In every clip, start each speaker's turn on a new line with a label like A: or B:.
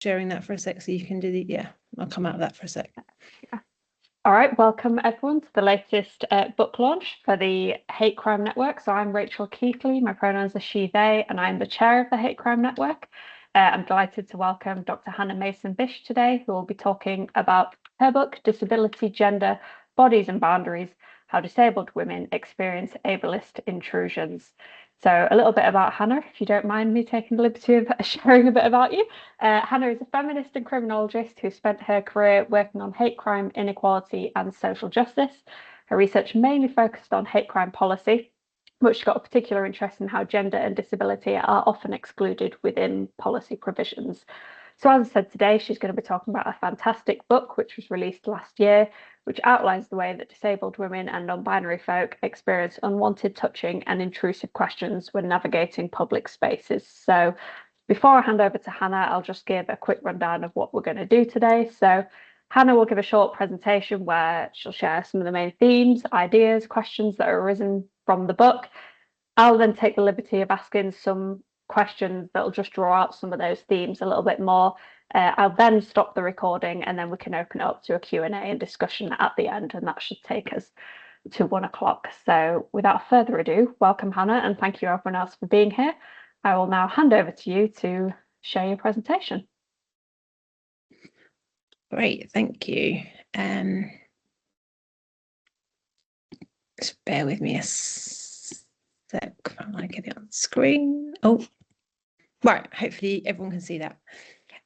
A: sharing that for a sec so you can do the, yeah, I'll come out of that for a sec.
B: Yeah. All right, welcome everyone to the latest book launch for the Hate Crime Network. So I'm Rachel Keithley, my pronouns are she, they, and I'm the chair of the Hate Crime Network. I'm delighted to welcome Dr. Hannah Mason-Bish today, who will be talking about her book, Disability, Gender, Bodies and Boundaries, How Disabled Women Experience Ableist Intrusions. So a little bit about Hannah, if you don't mind me taking the liberty of sharing a bit about you. Hannah is a feminist and criminologist who spent her career working on hate crime, inequality and social justice. Her research mainly focused on hate crime policy, but she got a particular interest in how gender and disability are often excluded within policy provisions. So as I said today, she's going to be talking about a fantastic book which was released last year, which outlines the way that disabled women and non-binary folk experience unwanted touching and intrusive questions when navigating public spaces. So before I hand over to Hannah, I'll just give a quick rundown of what we're going to do today. So Hannah will give a short presentation where she'll share some of the main themes, ideas, questions that have arisen from the book. I'll then take the liberty of asking some questions that'll just draw out some of those themes a little bit more. I'll then stop the recording and then we can open it up to a Q&A and discussion at the end, and that should take us to 1 o'clock. So without further ado, welcome Hannah, and thank you everyone else for being here. I will now hand over to you to share your presentation.
A: Great, thank you. Just bear with me a sec while I get it on screen. Oh, right, hopefully everyone can see that.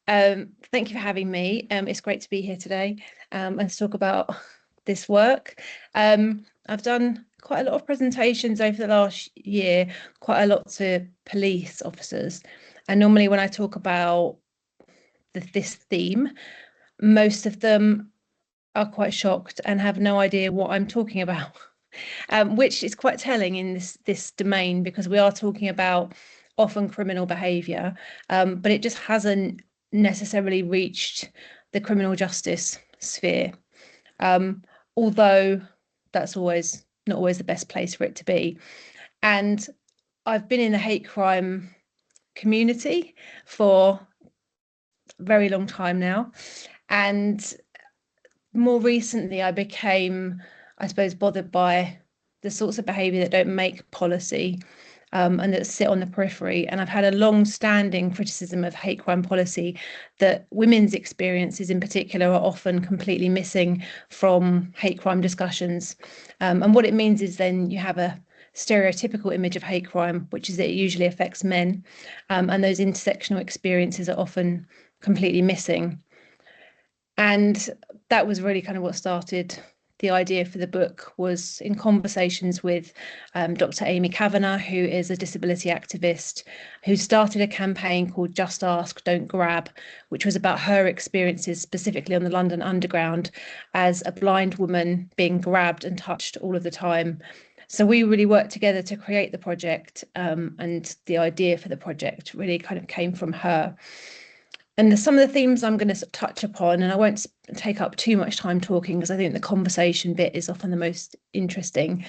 A: Thank you for having me. It's great to be here today and to talk about this work. I've done quite a lot of presentations over the last year, quite a lot to police officers. And normally when I talk about this theme, most of them are quite shocked and have no idea what I'm talking about, which is quite telling in this domain, because we are talking about often criminal behaviour, but it just hasn't necessarily reached the criminal justice sphere, although that's not always the best place for it to be. And I've been in the hate crime community for a very long time now, and more recently I became, I suppose, bothered by the sorts of behaviour that don't make policy and that sit on the periphery. And I've had a long-standing criticism of hate crime policy that women's experiences in particular are often completely missing from hate crime discussions. And what it means is then you have a stereotypical image of hate crime, which is that it usually affects men, and those intersectional experiences are often completely missing. And that was really kind of what started the idea for the book, was in conversations with Dr. Amy Kavanagh, who is a disability activist, who started a campaign called Just Ask, Don't Grab, which was about her experiences specifically on the London Underground as a blind woman being grabbed and touched all of the time. So we really worked together to create the project, and the idea for the project really kind of came from her. And some of the themes I'm going to touch upon, and I won't take up too much time talking because I think the conversation bit is often the most interesting,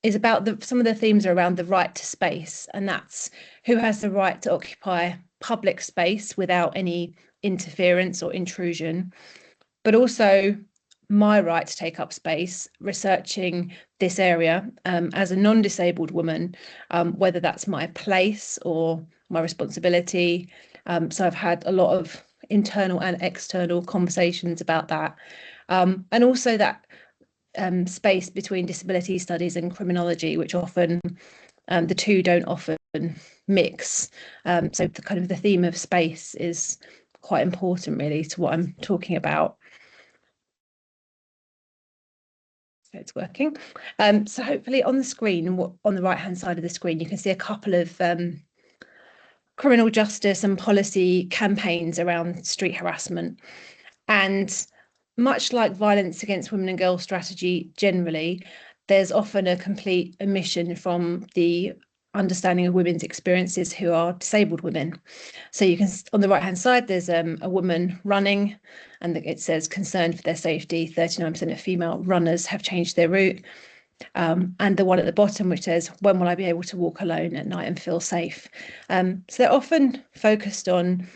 A: is about some of the themes are around the right to space, and that's who has the right to occupy public space without any interference or intrusion, but also my right to take up space researching this area as a non-disabled woman, whether that's my place or my responsibility. So I've had a lot of internal and external conversations about that. And also that space between disability studies and criminology, which often the two don't often mix. So the kind of the theme of space is quite important really to what I'm talking about. So it's working. So hopefully on the screen, on the right-hand side of the screen, you can see a couple of criminal justice and policy campaigns around street harassment. And much like violence against women and girls strategy generally, there's often a complete omission from the understanding of women's experiences who are disabled women. So you can, on the right hand side, there's a woman running, and it says concerned for their safety, 39% of female runners have changed their route. and the one at the bottom which says, when will I be able to walk alone at night and feel safe? So they're often focused on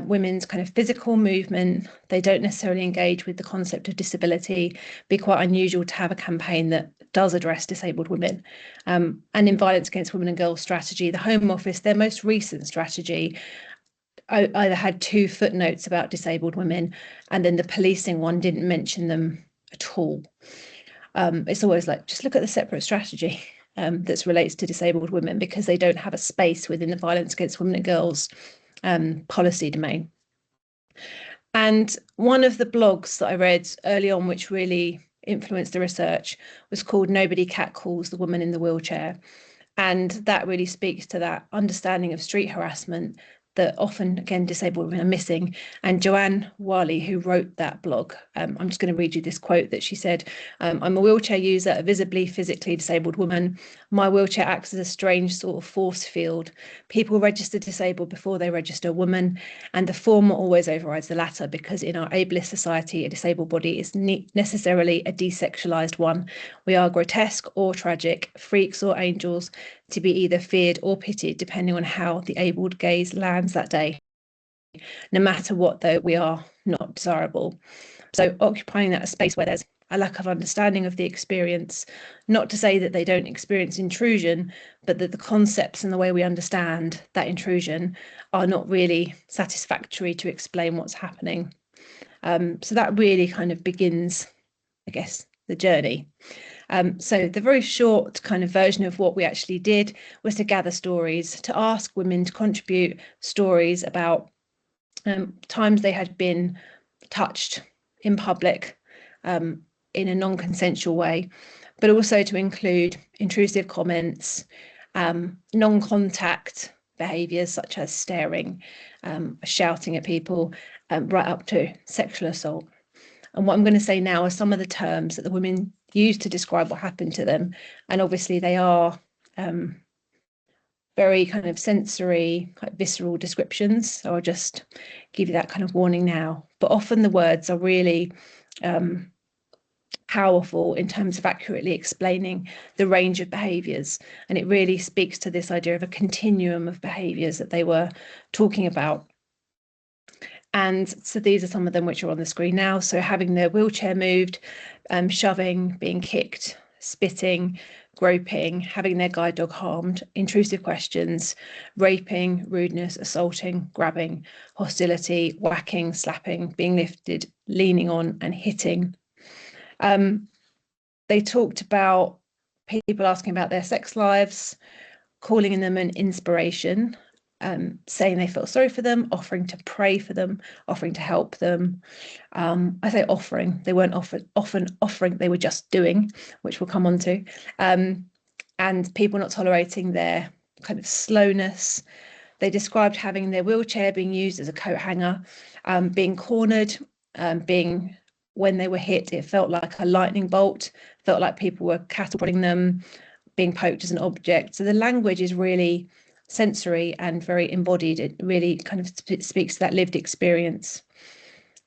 A: women's kind of physical movement. They don't necessarily engage with the concept of disability. It'd be quite unusual to have a campaign that does address disabled women. And in Violence Against Women and Girls strategy, the Home Office, their most recent strategy, either had 2 footnotes about disabled women, and then the policing one didn't mention them at all. It's always like, just look at the separate strategy that relates to disabled women, because they don't have a space within the Violence Against Women and Girls policy domain. And one of the blogs that I read early on, which really influenced the research, was called Nobody Catcalls the Woman in the Wheelchair. And that really speaks to that understanding of street harassment that often, again, disabled women are missing. And Joanne Wiley, who wrote that blog, I'm just going to read you this quote that she said. I'm a wheelchair user, a visibly physically disabled woman. My wheelchair acts as a strange sort of force field. People register disabled before they register woman, and the former always overrides the latter, because in our ableist society, a disabled body is necessarily a desexualized one. We are grotesque or tragic, freaks or angels, to be either feared or pitied, depending on how the abled gaze lands that day. No matter what, though, we are not desirable. So occupying that space where there's a lack of understanding of the experience, not to say that they don't experience intrusion, but that the concepts and the way we understand that intrusion are not really satisfactory to explain what's happening. So that really kind of begins, I guess, the journey. So the very short kind of version of what we actually did was to gather stories, to ask women to contribute stories about times they had been touched in public in a non-consensual way, but also to include intrusive comments, non-contact behaviours such as staring, shouting at people, right up to sexual assault. And what I'm going to say now are some of the terms that the women use to describe what happened to them. And obviously they are very kind of sensory, quite visceral descriptions. So I'll just give you that kind of warning now. But often the words are really powerful in terms of accurately explaining the range of behaviours. And it really speaks to this idea of a continuum of behaviours that they were talking about. And so these are some of them which are on the screen now. So having their wheelchair moved, shoving, being kicked, spitting, groping, having their guide dog harmed, intrusive questions, raping, rudeness, assaulting, grabbing, hostility, whacking, slapping, being lifted, leaning on, and hitting. They talked about people asking about their sex lives, calling them an inspiration, saying they felt sorry for them, offering to pray for them, offering to help them. I say offering, they weren't often offering, they were just doing, which we'll come on to. And people not tolerating their kind of slowness. They described having their wheelchair being used as a coat hanger, being cornered, being, when they were hit, it felt like a lightning bolt, felt like people were cattle prodding them, being poked as an object. So the language is really sensory and very embodied. It really kind of speaks to that lived experience.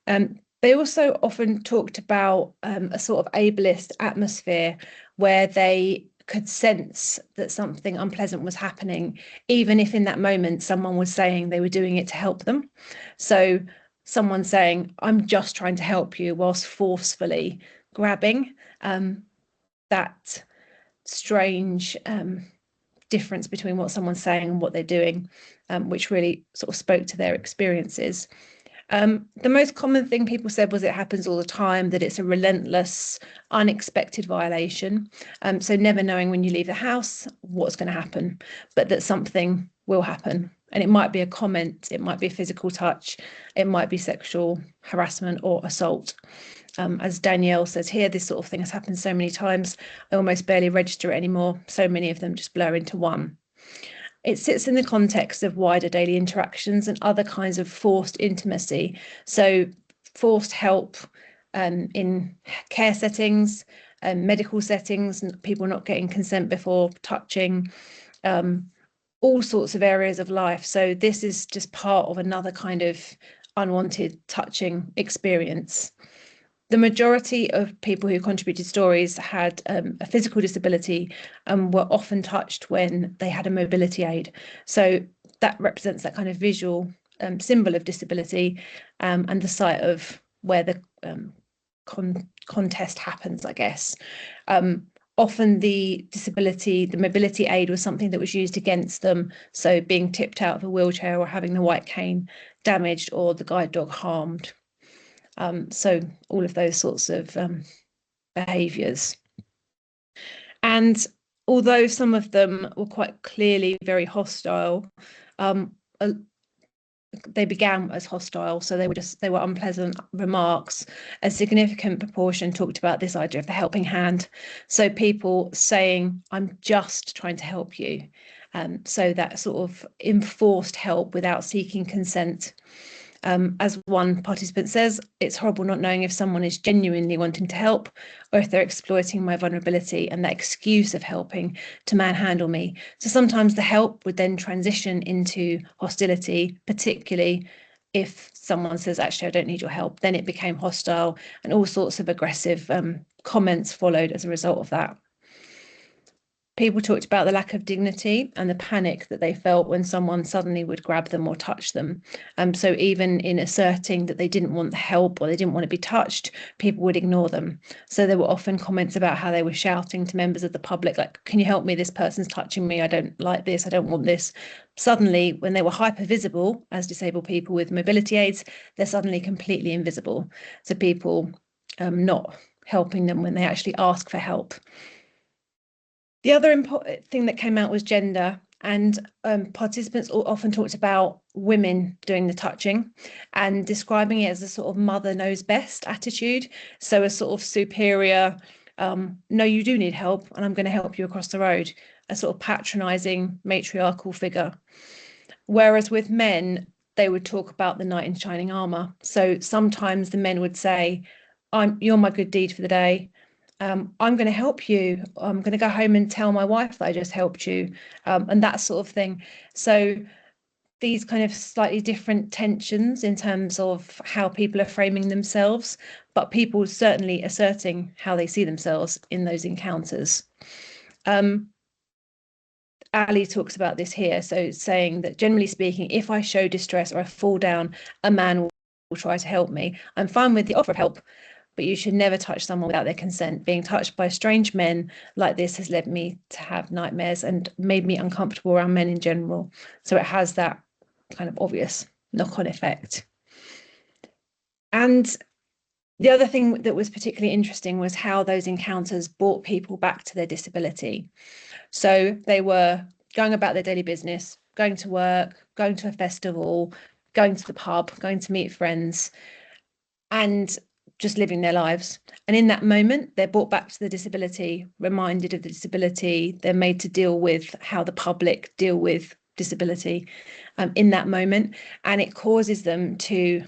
A: They also often talked about a sort of ableist atmosphere where they could sense that something unpleasant was happening, even if in that moment someone was saying they were doing it to help them. So someone saying, I'm just trying to help you, whilst forcefully grabbing, that strange difference between what someone's saying and what they're doing, which really sort of spoke to their experiences. The most common thing people said was it happens all the time, that it's a relentless, unexpected violation. So never knowing when you leave the house what's going to happen, but that something will happen. And it might be a comment, it might be a physical touch, it might be sexual harassment or assault. As Danielle says here, this sort of thing has happened so many times, I almost barely register it anymore. So many of them just blur into one. It sits in the context of wider daily interactions and other kinds of forced intimacy. So forced help in care settings, medical settings, and people not getting consent before touching, all sorts of areas of life. So this is just part of another kind of unwanted touching experience. The majority of people who contributed stories had a physical disability and were often touched when they had a mobility aid. So that represents that kind of visual symbol of disability and the site of where the contest happens, I guess. Often the mobility aid was something that was used against them. So being tipped out of a wheelchair or having the white cane damaged or the guide dog harmed. So all of those sorts of behaviours. And although some of them were quite clearly very hostile, they began as hostile, so they were unpleasant remarks. A significant proportion talked about this idea of the helping hand. So people saying, I'm just trying to help you. So that sort of enforced help without seeking consent. As one participant says, it's horrible not knowing if someone is genuinely wanting to help or if they're exploiting my vulnerability and that excuse of helping to manhandle me. So sometimes the help would then transition into hostility, particularly if someone says, actually, I don't need your help. Then it became hostile and all sorts of aggressive comments followed as a result of that. People talked about the lack of dignity and the panic that they felt when someone suddenly would grab them or touch them. So even in asserting that they didn't want the help or they didn't want to be touched, people would ignore them. So there were often comments about how they were shouting to members of the public, like, can you help me? This person's touching me. I don't like this. I don't want this. Suddenly, when they were hyper visible as disabled people with mobility aids, they're suddenly completely invisible. So people not helping them when they actually ask for help. The other important thing that came out was gender, and participants often talked about women doing the touching and describing it as a sort of mother knows best attitude. So a sort of superior, no, you do need help and I'm going to help you across the road, a sort of patronizing matriarchal figure. Whereas with men, they would talk about the knight in shining armor. So sometimes the men would say, you're my good deed for the day. I'm going to help you. I'm going to go home and tell my wife that I just helped you, and that sort of thing. So these kind of slightly different tensions in terms of how people are framing themselves, but people certainly asserting how they see themselves in those encounters. Ali talks about this here, so saying that generally speaking, if I show distress or I fall down, a man will try to help me. I'm fine with the offer of help, but you should never touch someone without their consent. Being touched by strange men like this has led me to have nightmares and made me uncomfortable around men in general. So it has that kind of obvious knock-on effect. And the other thing that was particularly interesting was how those encounters brought people back to their disability. So they were going about their daily business, going to work, going to a festival, going to the pub, going to meet friends, and just living their lives. And in that moment, they're brought back to the disability, reminded of the disability. They're made to deal with how the public deal with disability in that moment. And it causes them to,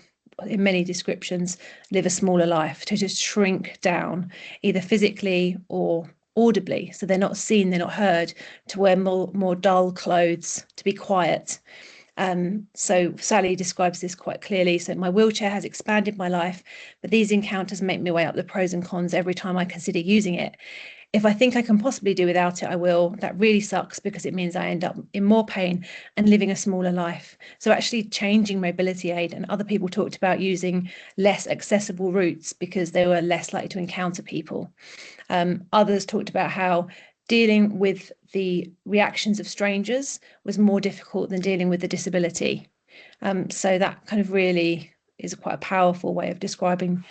A: in many descriptions, live a smaller life, to just shrink down, either physically or audibly. So they're not seen, they're not heard, to wear more dull clothes, to be quiet. So Sally describes this quite clearly. So my wheelchair has expanded my life, but these encounters make me weigh up the pros and cons every time I consider using it. If I think I can possibly do without it, I will. That really sucks because it means I end up in more pain and living a smaller life. So actually changing mobility aid, and other people talked about using less accessible routes because they were less likely to encounter people. Others talked about how dealing with the reactions of strangers was more difficult than dealing with the disability. So that kind of really is quite a powerful way of describing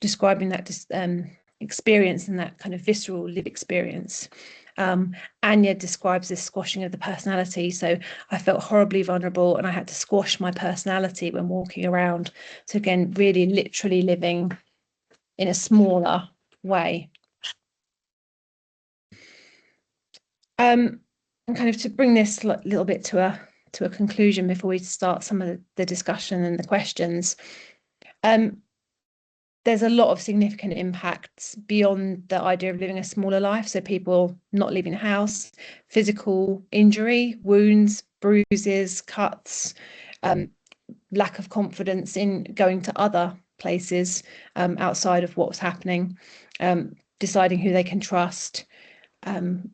A: that experience and that kind of visceral lived experience. Anya describes this squashing of the personality. So I felt horribly vulnerable and I had to squash my personality when walking around. So again, really literally living in a smaller way. And kind of to bring this a little bit to a conclusion before we start some of the discussion and the questions. There's a lot of significant impacts beyond the idea of living a smaller life. So people not leaving the house, physical injury, wounds, bruises, cuts, lack of confidence in going to other places outside of what's happening, deciding who they can trust, and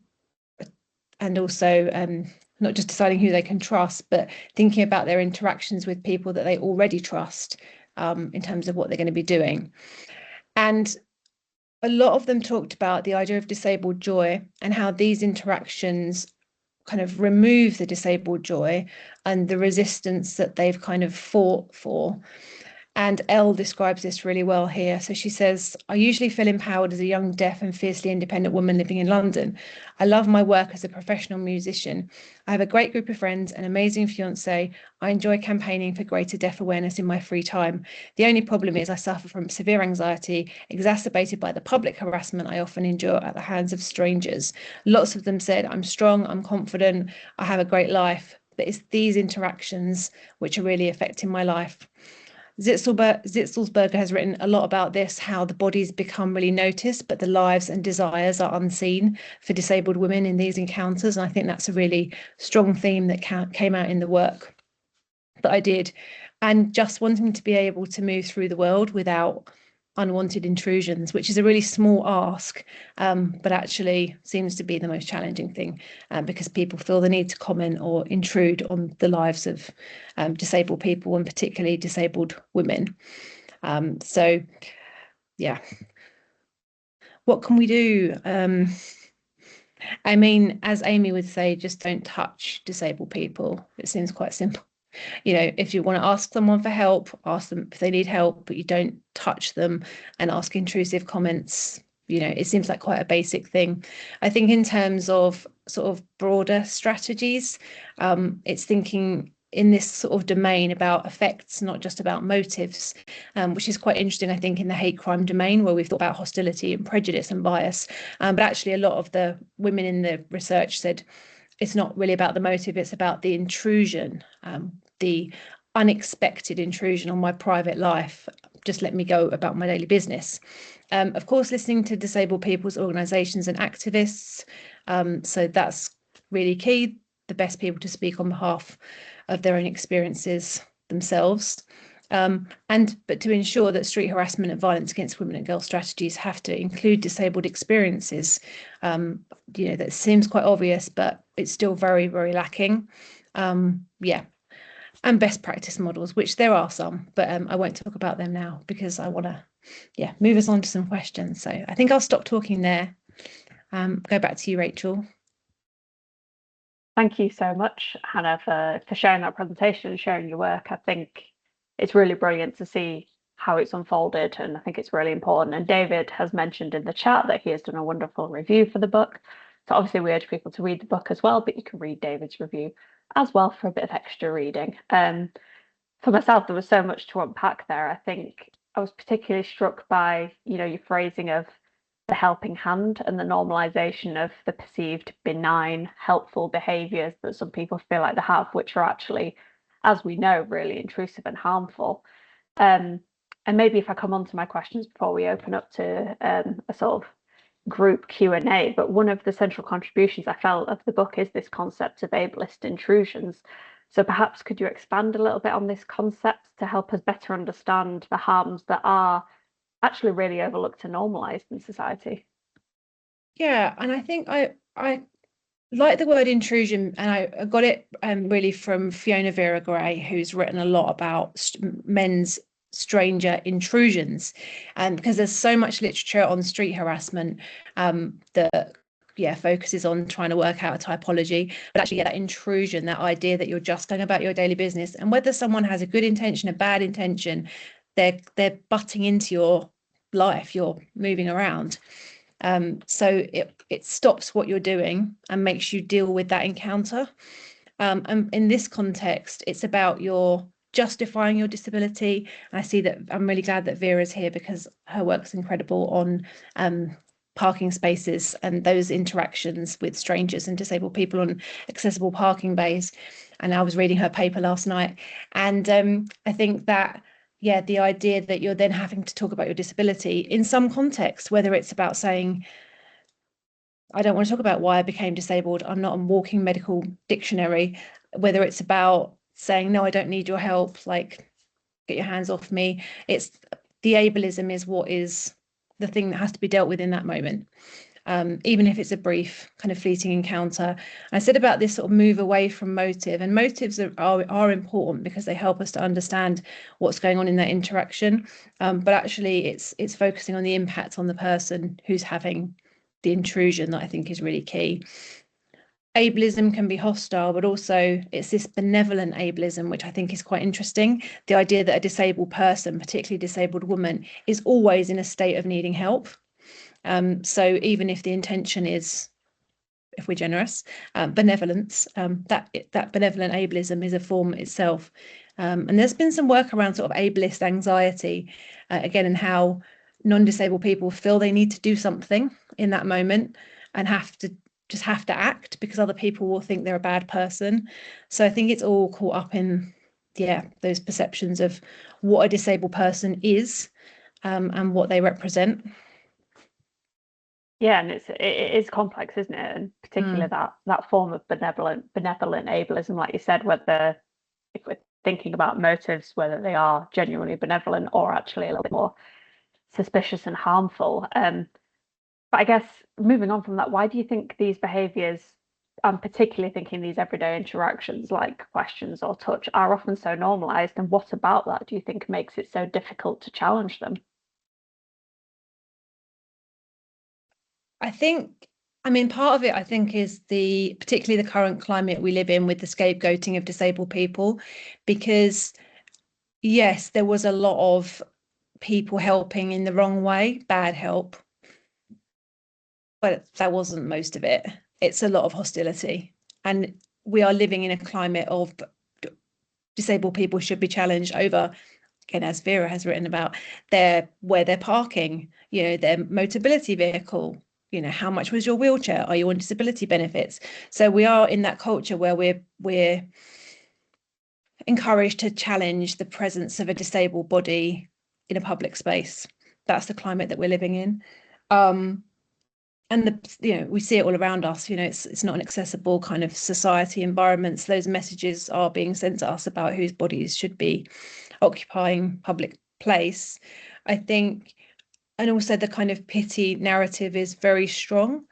A: also not just deciding who they can trust, but thinking about their interactions with people that they already trust in terms of what they're going to be doing. And a lot of them talked about the idea of disabled joy and how these interactions kind of remove the disabled joy and the resistance that they've kind of fought for. And Elle describes this really well here. So she says, I usually feel empowered as a young, deaf and fiercely independent woman living in London. I love my work as a professional musician. I have a great group of friends, an amazing fiance. I enjoy campaigning for greater deaf awareness in my free time. The only problem is I suffer from severe anxiety, exacerbated by the public harassment I often endure at the hands of strangers. Lots of them said, I'm strong, I'm confident, I have a great life. But it's these interactions which are really affecting my life. Zitzelsberger has written a lot about this, how the bodies become really noticed, but the lives and desires are unseen for disabled women in these encounters. And I think that's a really strong theme that came out in the work that I did. And just wanting to be able to move through the world without unwanted intrusions, which is a really small ask, but actually seems to be the most challenging thing because people feel the need to comment or intrude on the lives of disabled people, and particularly disabled women. So, yeah. What can we do? I mean, as Amy would say, just don't touch disabled people. It seems quite simple. You know, if you want to ask someone for help, ask them if they need help, but you don't touch them and ask intrusive comments. You know, it seems like quite a basic thing. I think in terms of sort of broader strategies, it's thinking in this sort of domain about effects, not just about motives, which is quite interesting, I think, in the hate crime domain, where we've thought about hostility and prejudice and bias. But actually, a lot of the women in the research said it's not really about the motive, it's about the intrusion, the unexpected intrusion on my private life. Just let me go about my daily business. Of course, listening to disabled people's organisations and activists. So that's really key. The best people to speak on behalf of their own experiences themselves. But to ensure that street harassment and violence against women and girls strategies have to include disabled experiences. You know, that seems quite obvious, but it's still very, very lacking. Yeah. And best practice models, which there are some, but I won't talk about them now because I want to, move us on to some questions. So I think I'll stop talking there. Go back to you, Rachel.
B: Thank you so much, Hannah, for sharing that presentation and sharing your work. I think it's really brilliant to see how it's unfolded, and I think it's really important. And David has mentioned in the chat that he has done a wonderful review for the book. So obviously we urge people to read the book as well, but you can read David's review as well for a bit of extra reading. For myself, there was so much to unpack there. I think I was particularly struck by, your phrasing of the helping hand and the normalization of the perceived benign, helpful behaviors that some people feel like they have, which are actually, as we know, really intrusive and harmful. And maybe if I come on to my questions before we open up to a sort of group Q&A, but one of the central contributions I felt of the book is this concept of ableist intrusions. So perhaps could you expand a little bit on this concept to help us better understand the harms that are actually really overlooked and normalized in society?
A: Yeah, and I think I like the word intrusion, and I got it really from Fiona Vera Gray, who's written a lot about men's stranger intrusions, and because there's so much literature on street harassment that focuses on trying to work out a typology, but actually that intrusion, that idea that you're just going about your daily business, and whether someone has a good intention, a bad intention, they're butting into your life, you're moving around. So it stops what you're doing and makes you deal with that encounter. And in this context, it's about your justifying your disability. And I see that I'm really glad that Vera's here because her work's incredible on parking spaces and those interactions with strangers and disabled people on accessible parking bays. And I was reading her paper last night. And I think that the idea that you're then having to talk about your disability in some context, whether it's about saying, I don't want to talk about why I became disabled, I'm not a walking medical dictionary, whether it's about saying, no, I don't need your help, like, get your hands off me. It's the ableism is what is the thing that has to be dealt with in that moment. Even if it's a brief kind of fleeting encounter. I said about this sort of move away from motive, and motives are important because they help us to understand what's going on in that interaction. But actually it's focusing on the impact on the person who's having the intrusion that I think is really key. Ableism can be hostile, but also it's this benevolent ableism, which I think is quite interesting. The idea that a disabled person, particularly a disabled woman, is always in a state of needing help. So even if the intention is, if we're generous, benevolence, that benevolent ableism is a form itself. And there's been some work around sort of ableist anxiety, again, and how non-disabled people feel they need to do something in that moment and have to act because other people will think they're a bad person. So I think it's all caught up in, those perceptions of what a disabled person is, and what they represent.
B: Yeah, and it is complex, isn't it? And particularly that form of benevolent ableism, like you said, whether if we're thinking about motives, whether they are genuinely benevolent or actually a little bit more suspicious and harmful. But I guess moving on from that, why do you think these behaviours, I'm particularly thinking these everyday interactions like questions or touch, are often so normalised? And what about that do you think makes it so difficult to challenge them?
A: Part of it, I think, is particularly the current climate we live in with the scapegoating of disabled people, because yes, there was a lot of people helping in the wrong way, bad help, but that wasn't most of it. It's a lot of hostility. And we are living in a climate of disabled people should be challenged over, again, as Vera has written about, where they're parking, their mobility vehicle, how much was your wheelchair? Are you on disability benefits? So we are in that culture where we're encouraged to challenge the presence of a disabled body in a public space. That's the climate that we're living in. And we see it all around us. It's not an accessible kind of society environment. So those messages are being sent to us about whose bodies should be occupying public place, I think. And also the kind of pity narrative is very strong.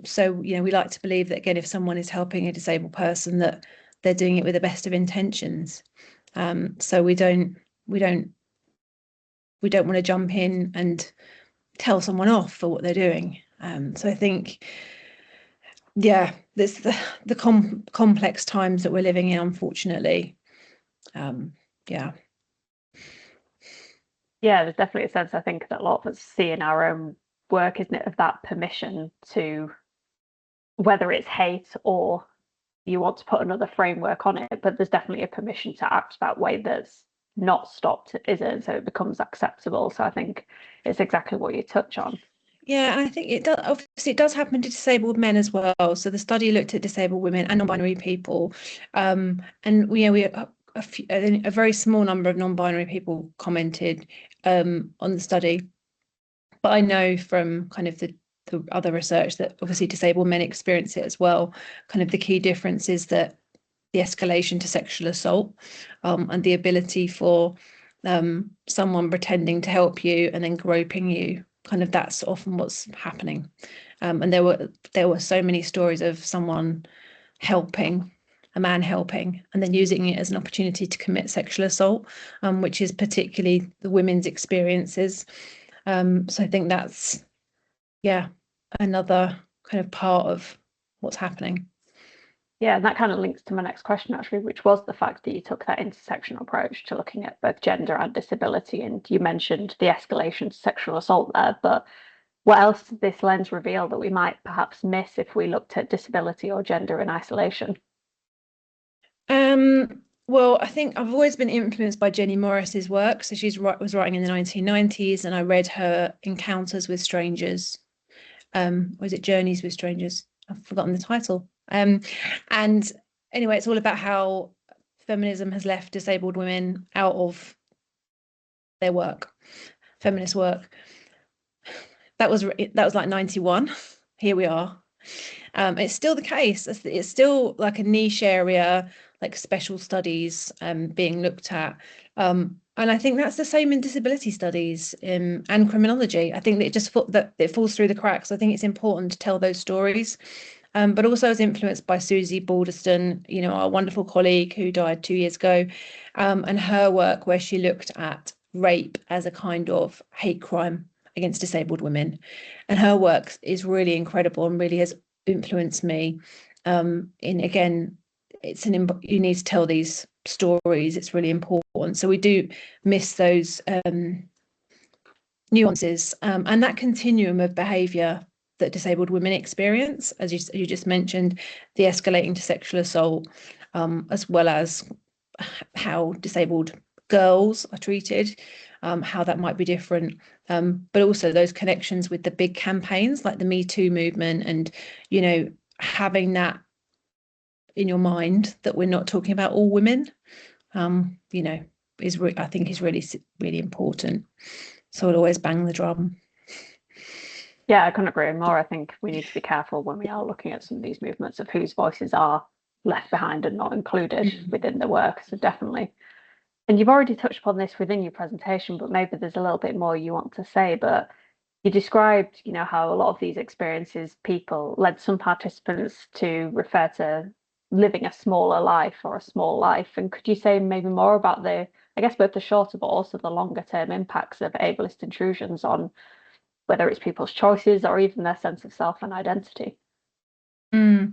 A: So we like to believe that, again, if someone is helping a disabled person, that they're doing it with the best of intentions. So we don't want to jump in and tell someone off for what they're doing. So I think, there's the complex times that we're living in, unfortunately.
B: Yeah, there's definitely a sense, I think, that a lot of us see in our own work, isn't it, of that permission to, whether it's hate or you want to put another framework on it, but there's definitely a permission to act that way that's not stopped, is it? So it becomes acceptable. So I think it's exactly what you touch on.
A: Yeah, and I think it does. Obviously, it does happen to disabled men as well. So the study looked at disabled women and non-binary people, and we a very small number of non-binary people commented on the study. But I know from kind of the other research that obviously disabled men experience it as well. Kind of the key difference is that the escalation to sexual assault, and the ability for someone pretending to help you and then groping you, kind of that's often what's happening. And there were so many stories of a man helping and then using it as an opportunity to commit sexual assault, which is particularly the women's experiences. So I think that's, another kind of part of what's happening.
B: Yeah, and that kind of links to my next question, actually, which was the fact that you took that intersectional approach to looking at both gender and disability. And you mentioned the escalation to sexual assault there, but what else did this lens reveal that we might perhaps miss if we looked at disability or gender in isolation?
A: Well, I think I've always been influenced by Jenny Morris's work. So was writing in the 1990s, and I read her Encounters with Strangers. Was it Journeys with Strangers? I've forgotten the title. And anyway, it's all about how feminism has left disabled women out of their work, feminist work. That was like 91. Here we are. It's still the case. It's still like a niche area. like special studies being looked at. And I think that's the same in disability studies and criminology. I think that it falls through the cracks. I think it's important to tell those stories. But also I was influenced by Susie Balderston, our wonderful colleague who died 2 years ago, and her work where she looked at rape as a kind of hate crime against disabled women. And her work is really incredible and really has influenced me. Again, you need to tell these stories. It's really important. So we do miss those nuances and that continuum of behaviour that disabled women experience, as you just mentioned, the escalating to sexual assault, as well as how disabled girls are treated, how that might be different, but also those connections with the big campaigns like the Me Too movement, and having that in your mind that we're not talking about all women, I think is really, really important. So I'd always bang the drum.
B: Yeah, I couldn't agree more. I think we need to be careful when we are looking at some of these movements of whose voices are left behind and not included within the work. So definitely. And you've already touched upon this within your presentation, but maybe there's a little bit more you want to say. But you described, how a lot of these experiences, people led some participants to refer to living a smaller life or a small life. And could you say maybe more about both the shorter but also the longer term impacts of ableist intrusions on whether it's people's choices or even their sense of self and identity?
A: Yeah,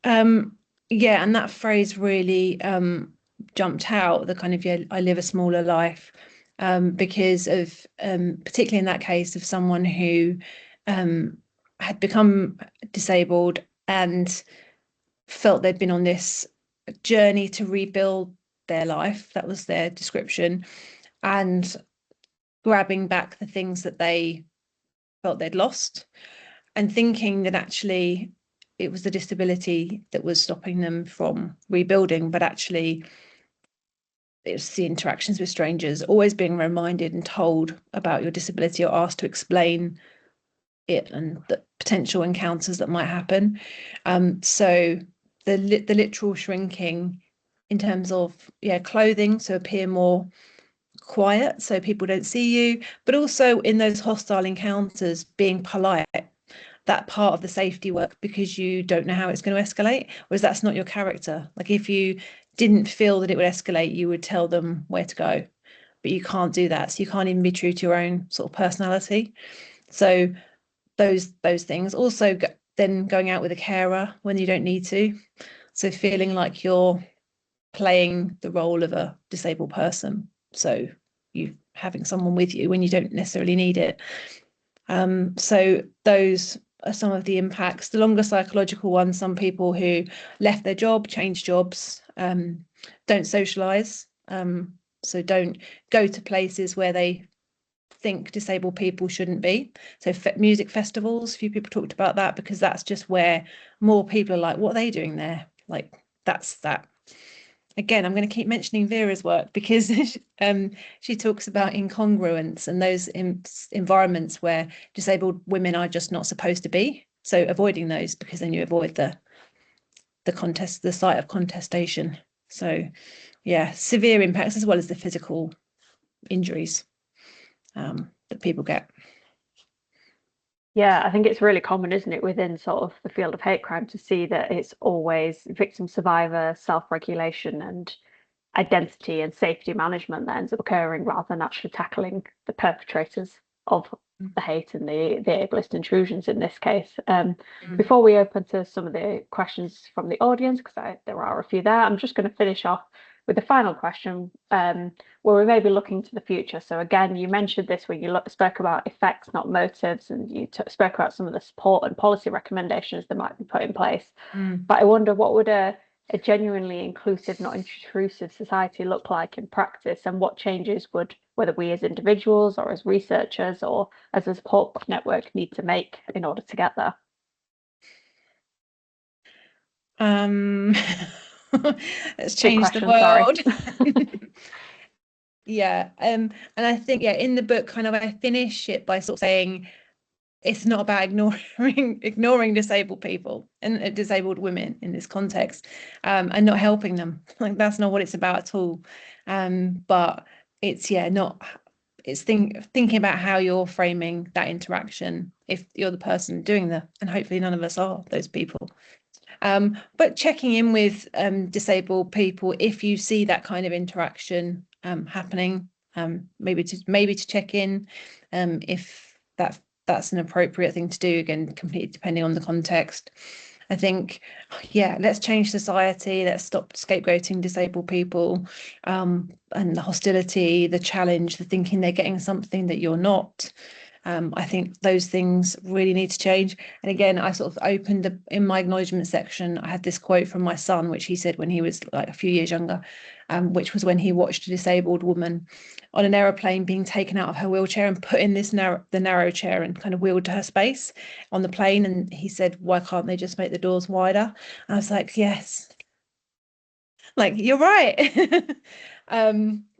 A: and that phrase really jumped out, the kind of, I live a smaller life, because of particularly in that case of someone who had become disabled and felt they'd been on this journey to rebuild their life. That was their description, and grabbing back the things that they felt they'd lost, and thinking that actually it was the disability that was stopping them from rebuilding, but actually it's the interactions with strangers, always being reminded and told about your disability or asked to explain it and the potential encounters that might happen. So the literal shrinking in terms of clothing, so appear more quiet so people don't see you, but also in those hostile encounters being polite, that part of the safety work, because you don't know how it's going to escalate, whereas that's not your character. Like if you didn't feel that it would escalate, you would tell them where to go, but you can't do that, so you can't even be true to your own sort of personality. So those things also then going out with a carer when you don't need to, so feeling like you're playing the role of a disabled person, so you having someone with you when you don't necessarily need it. So those are some of the impacts. The longer psychological ones, some people who left their job, changed jobs, don't socialize, so don't go to places where they think disabled people shouldn't be. So music festivals, a few people talked about that, because that's just where more people are like, what are they doing there? Like that's that. Again, I'm going to keep mentioning Vera's work because she talks about incongruence and those environments where disabled women are just not supposed to be. So avoiding those, because then you avoid the site of contestation. So yeah, severe impacts as well as the physical injuries that people get.
B: Yeah, I think it's really common, isn't it, within sort of the field of hate crime to see that it's always victim survivor, self-regulation and identity and safety management that ends up occurring rather than actually tackling the perpetrators of the hate and the ableist intrusions in this case. Before we open to some of the questions from the audience, because there are a few there, I'm just going to finish off with the final question, where we may be looking to the future. So again, you mentioned this when you spoke about effects, not motives, and you spoke about some of the support and policy recommendations that might be put in place. But I wonder, what would a genuinely inclusive, not intrusive society look like in practice, and what changes would, whether we as individuals or as researchers or as a support network, need to make in order to get there?
A: Let's change the world. Yeah, and I think in the book kind of I finish it by sort of saying it's not about ignoring disabled people and disabled women in this context, and not helping them. Like, that's not what it's about at all. But it's not. It's thinking about how you're framing that interaction if you're the person doing and hopefully none of us are those people. But checking in with disabled people if you see that kind of interaction happening, maybe to check in if that's an appropriate thing to do, again, completely depending on the context. I think, let's change society. Let's stop scapegoating disabled people, and the hostility, the challenge, the thinking they're getting something that you're not. I think those things really need to change. And again, I sort of opened in my acknowledgement section, I had this quote from my son, which he said when he was like a few years younger, which was when he watched a disabled woman on an aeroplane being taken out of her wheelchair and put in the narrow chair and kind of wheeled to her space on the plane. And he said, why can't they just make the doors wider? And I was like, yes, like, you're right.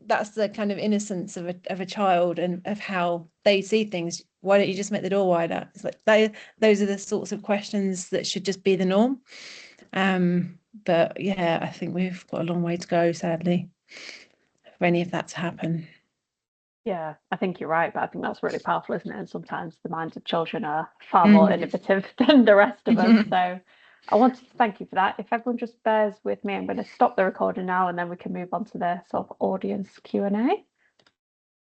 A: That's the kind of innocence of a child and of how they see things. Why don't you just make the door wider? It's like those are the sorts of questions that should just be the norm. But I think we've got a long way to go, sadly, for any of that to happen.
B: Yeah, I think you're right, but I think that's really powerful, isn't it? And sometimes the minds of children are far more innovative than the rest of us. So I wanted to thank you for that. If everyone just bears with me, I'm going to stop the recording now and then we can move on to the sort of audience Q&A.